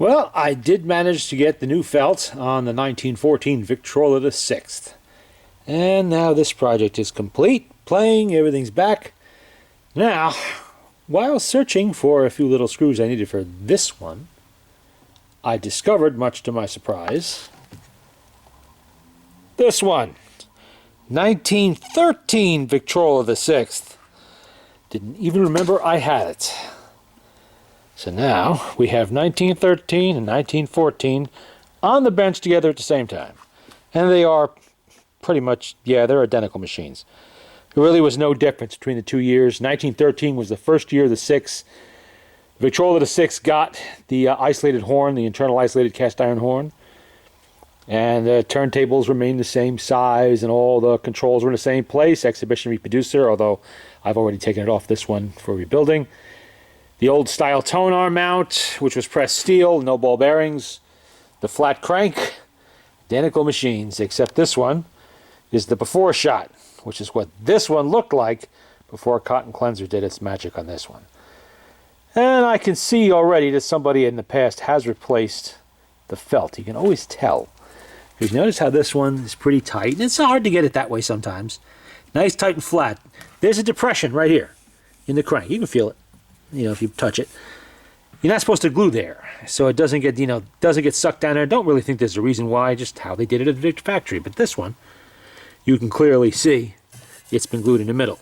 Well, I did manage to get the new felt on the 1914 Victrola the 6th. And now this project is complete, playing, everything's back. Now, while searching for a few little screws I needed for this one, I discovered, much to my surprise, this one. 1913 Victrola the 6th. Didn't even remember I had it. So now we have 1913 and 1914 on the bench together at the same time. And they are pretty much, yeah, they're identical machines. There really was no difference between the 2 years. 1913 was the first year of the 6. Victrola the 6 got the isolated horn, the internal isolated cast iron horn. And the turntables remained the same size and all the controls were in the same place. Exhibition reproducer, although I've already taken it off this one for rebuilding. The old style tone arm mount, which was pressed steel, no ball bearings. The flat crank, identical machines, except this one is the before shot, which is what this one looked like before Cotton Cleanser did its magic on this one. And I can see already that somebody in the past has replaced the felt. You can always tell. Because notice how this one is pretty tight, and it's hard to get it that way sometimes. Nice, tight, and flat. There's a depression right here in the crank. You can feel it. You know, if you touch it. You're not supposed to glue there, so it doesn't get, doesn't get sucked down there. I don't really think there's a reason why, just how they did it at the factory. But this one, you can clearly see it's been glued in the middle.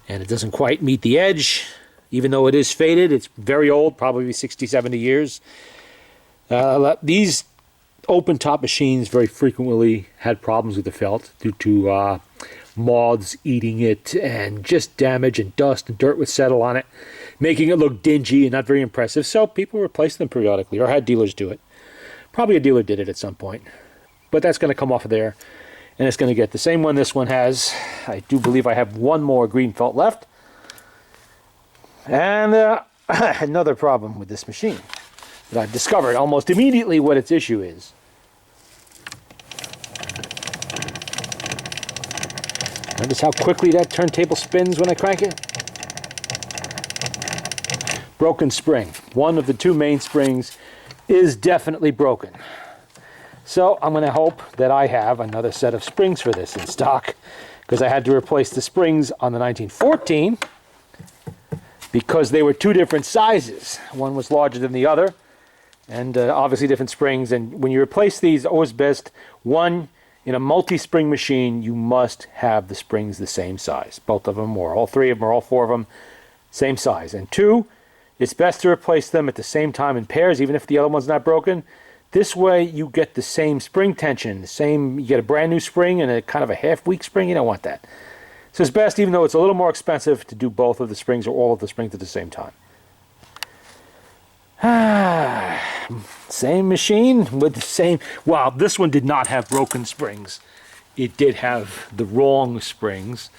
And it doesn't quite meet the edge, even though it is faded. It's very old, probably 60, 70 years. These open-top machines very frequently had problems with the felt due to moths eating it and just damage and dust and dirt would settle on it, making it look dingy and not very impressive. So people replaced them periodically or had dealers do it. Probably a dealer did it at some point. But that's going to come off of there and it's going to get the same one this one has. I do believe I have one more green felt left. And another problem with this machine that I've discovered almost immediately what its issue is. Notice how quickly that turntable spins when I crank it? Broken spring. One of the two main springs is definitely broken. So I'm going to hope that I have another set of springs for this in stock, because I had to replace the springs on the 1914 because they were two different sizes. One was larger than the other, and obviously different springs. And when you replace these, always best, one, in a multi-spring machine, you must have the springs the same size. Both of them, or all three of them, or all four of them, same size. And two, it's best to replace them at the same time in pairs, even if the other one's not broken. This way, you get the same spring tension, you get a brand new spring and a kind of a half-weak spring. You don't want that. So it's best, even though it's a little more expensive, to do both of the springs or all of the springs at the same time. Same machine with the same. Wow, this one did not have broken springs. It did have the wrong springs.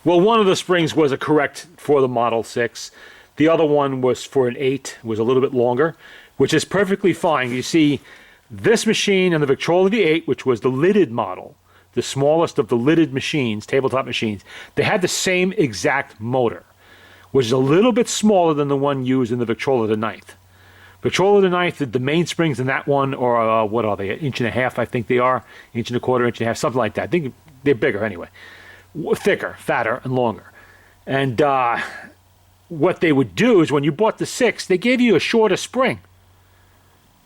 Well, one of the springs was a correct for the Model 6. The other one was for an 8, was a little bit longer, which is perfectly fine. You see, this machine and the Victrola the 8, which was the lidded model, the smallest of the lidded machines, tabletop machines, they had the same exact motor, which is a little bit smaller than the one used in the Victrola the 9th. Victrola the 9th, the main springs in that one are, what are they, 1.5 inches, I think they are, 1.25 inches, 1.5 inches, something like that. I think they're bigger anyway. Thicker, fatter, and longer. And what they would do is when you bought the 6, they gave you a shorter spring.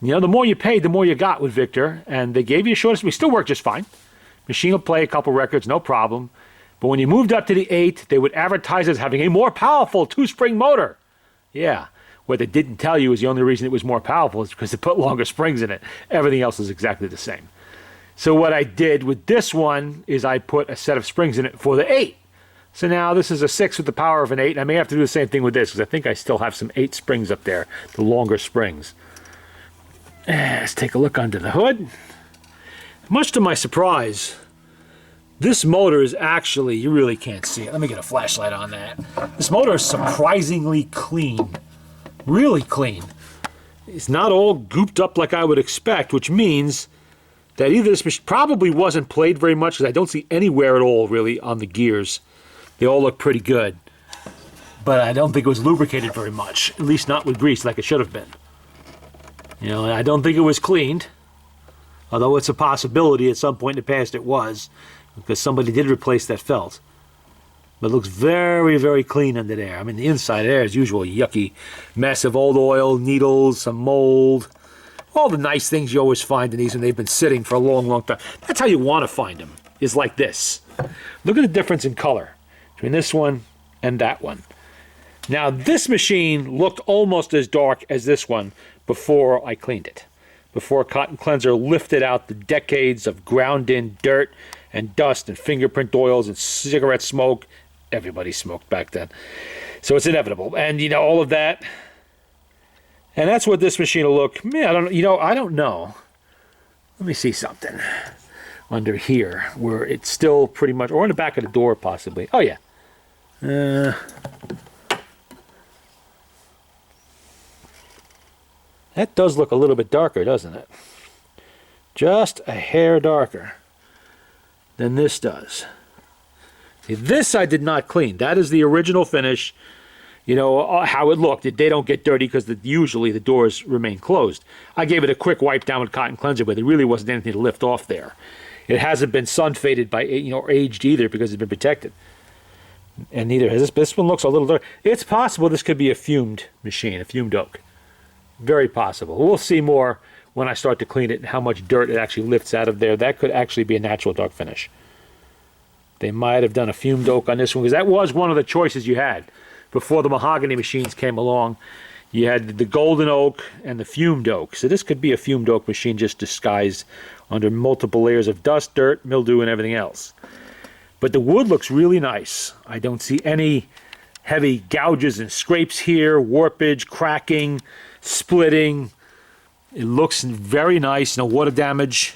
You know, the more you paid, the more you got with Victor, and they gave you a shorter spring. Still worked just fine. Machine will play a couple records, no problem. But when you moved up to the 8, they would advertise as having a more powerful 2-spring motor. Yeah. What they didn't tell you is the only reason it was more powerful is because they put longer springs in it. Everything else is exactly the same. So what I did with this one is I put a set of springs in it for the 8. So now this is a 6 with the power of an 8. And I may have to do the same thing with this because I think I still have some 8 springs up there, the longer springs. Let's take a look under the hood. Much to my surprise, this motor is actually, you really can't see it. Let me get a flashlight on that. This motor is surprisingly clean. Really clean. It's not all gooped up like I would expect, which means that either this machine probably wasn't played very much, because I don't see any wear at all really on the gears. They all look pretty good. But I don't think it was lubricated very much, at least not with grease like it should have been. You know, I don't think it was cleaned, although it's a possibility at some point in the past it was, because somebody did replace that felt. But it looks very, very clean under there. I mean, the inside there is usual yucky mess of old oil, needles, some mold. All the nice things you always find in these when they've been sitting for a long, long time. That's how you want to find them, is like this. Look at the difference in color between this one and that one. Now, this machine looked almost as dark as this one before I cleaned it. Before Cotton Cleanser lifted out the decades of ground-in dirt and dust and fingerprint oils and cigarette smoke. Everybody smoked back then. So it's inevitable. And, you know, all of that. And that's what this machine will look. Man, I don't know. Let me see something under here where it's still pretty much, or in the back of the door possibly. Oh, yeah. That does look a little bit darker, doesn't it? Just a hair darker than this does. See, this I did not clean. That is the original finish. You know, how it looked. They don't get dirty because usually the doors remain closed. I gave it a quick wipe down with cotton cleanser, but there really wasn't anything to lift off there. It hasn't been sun faded by, you know, aged either because it's been protected. And neither has this. This one looks a little dark. It's possible this could be a fumed machine, a fumed oak. Very possible. We'll see more when I start to clean it and how much dirt it actually lifts out of there. That could actually be a natural dark finish. They might have done a fumed oak on this one because that was one of the choices you had. Before the mahogany machines came along, you had the golden oak and the fumed oak. So this could be a fumed oak machine just disguised under multiple layers of dust, dirt, mildew, and everything else. But the wood looks really nice. I don't see any heavy gouges and scrapes here, warpage, cracking, splitting. It looks very nice, no water damage.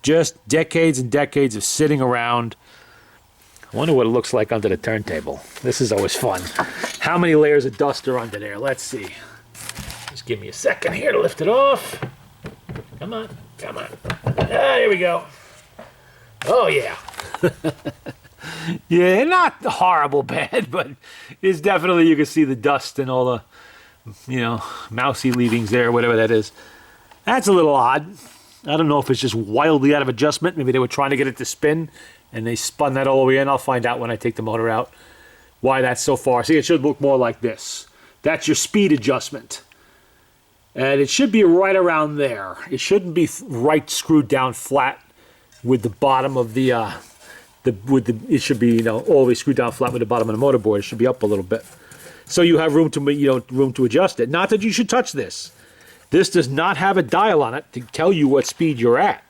Just decades and decades of sitting around. I wonder what it looks like under the turntable. This is always fun. How many layers of dust are under there? Let's see. Just give me a second here to lift it off. Come on, come on. Ah, here we go. Oh, yeah. Yeah, not horrible bad, but it's definitely, you can see the dust and all the, you know, mousy leavings there, whatever that is. That's a little odd. I don't know if it's just wildly out of adjustment. Maybe they were trying to get it to spin, and they spun that all the way in. I'll find out when I take the motor out why that's so far. See, it should look more like this. That's your speed adjustment. And it should be right around there. It shouldn't be right screwed down flat with the bottom of the it should be, you know, always screwed down flat with the bottom of the motor board. It should be up a little bit. So you have room to, you know, room to adjust it. Not that you should touch this. This does not have a dial on it to tell you what speed you're at.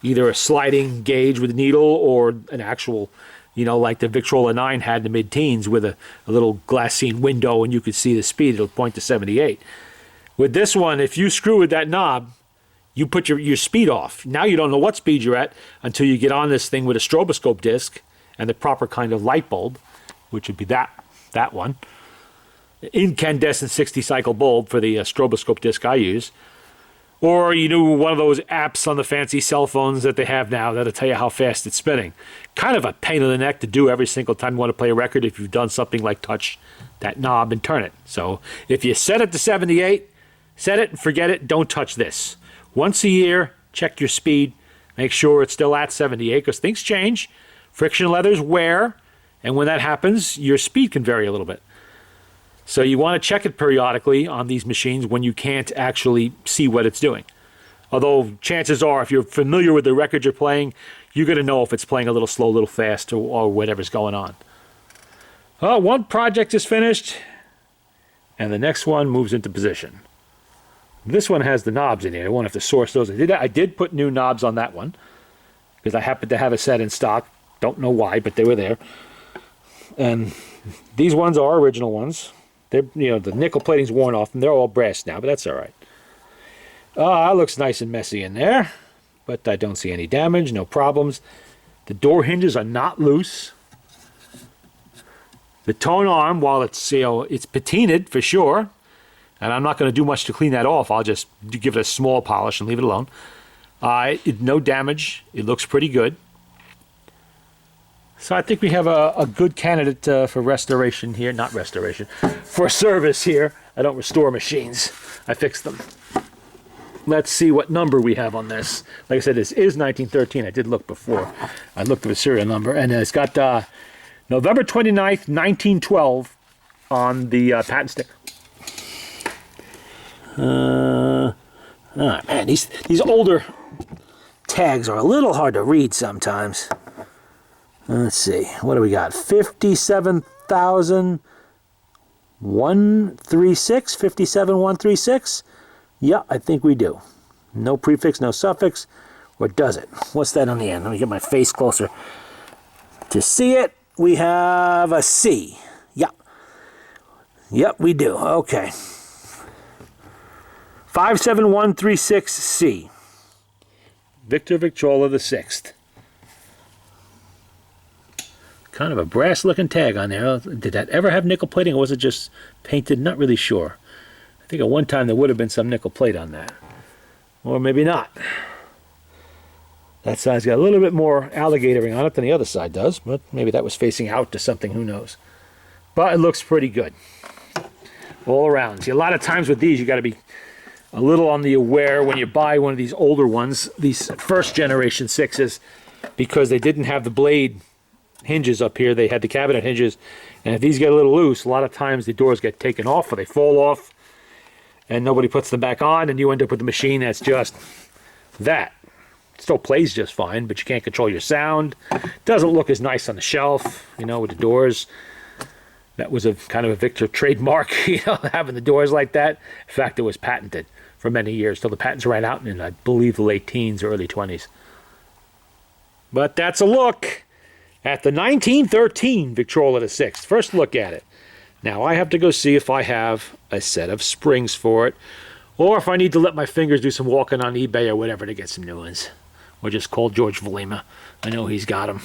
Either a sliding gauge with a needle or an actual, you know, like the Victrola 9 had in the mid-teens with a little glassine window and you could see the speed. It'll point to 78. With this one, if you screw with that knob, you put your speed off. Now you don't know what speed you're at until you get on this thing with a stroboscope disc and the proper kind of light bulb, which would be that one. Incandescent 60-cycle bulb for the stroboscope disc I use. Or you know, one of those apps on the fancy cell phones that they have now that'll tell you how fast it's spinning. Kind of a pain in the neck to do every single time you want to play a record if you've done something like touch that knob and turn it. So if you set it to 78, set it and forget it, don't touch this. Once a year, check your speed, make sure it's still at 78 because things change, friction leathers wear, and when that happens, your speed can vary a little bit. So you want to check it periodically on these machines when you can't actually see what it's doing. Although chances are, if you're familiar with the record you're playing, you're going to know if it's playing a little slow, a little fast, or whatever's going on. One project is finished, and the next one moves into position. This one has the knobs in here. I won't have to source those. I did put new knobs on that one because I happened to have a set in stock. Don't know why, but they were there. And these ones are original ones. They're, you know, the nickel plating's worn off, and they're all brass now, but that's all right. It looks nice and messy in there, but I don't see any damage, no problems. The door hinges are not loose. The tone arm, while it's, you know, it's patinaed for sure, and I'm not going to do much to clean that off. I'll just give it a small polish and leave it alone. No damage. It looks pretty good. So I think we have a good candidate for restoration here. Not restoration, for service here. I don't restore machines. I fix them. let's see what number we have on this. Like I said, this is 1913. I did look before. I looked at the serial number, and it's got November 29th, 1912 on the patent sticker. Oh man, these older tags are a little hard to read sometimes. Let's see, what do we got? 57,136, 57,136. Yeah, I think we do. No prefix, no suffix, or does it? What's that on the end? Let me get my face closer to see it. We have a C. Yep. Yep, we do. Okay. 57136C. Victor Victrola the Sixth. Kind of a brass looking tag on there. Did that ever have nickel plating, or was it just painted? Not really sure. I think at one time there would have been some nickel plate on that. Or maybe not. That side's got a little bit more alligatoring on it than the other side does, but maybe that was facing out to something, who knows. But it looks pretty good. All around. See, a lot of times with these, you got to be a little on the aware when you buy one of these older ones, these first generation 6s, because they didn't have the blade hinges up here. They had the cabinet hinges, and if these get a little loose, a lot of times the doors get taken off or they fall off, and nobody puts them back on, and you end up with a machine that's just that. It still plays just fine, but you can't control your sound. Doesn't look as nice on the shelf, you know, with the doors. That was a kind of a Victor trademark, you know, having the doors like that. In fact, it was patented for many years till the patents ran out in, I believe, the late teens or early 20s. But that's a look at the 1913 Victrola the Sixth. First look at it. Now I have to go see if I have a set of springs for it, or if I need to let my fingers do some walking on eBay or whatever to get some new ones. Or just call George Valima. I know he's got them.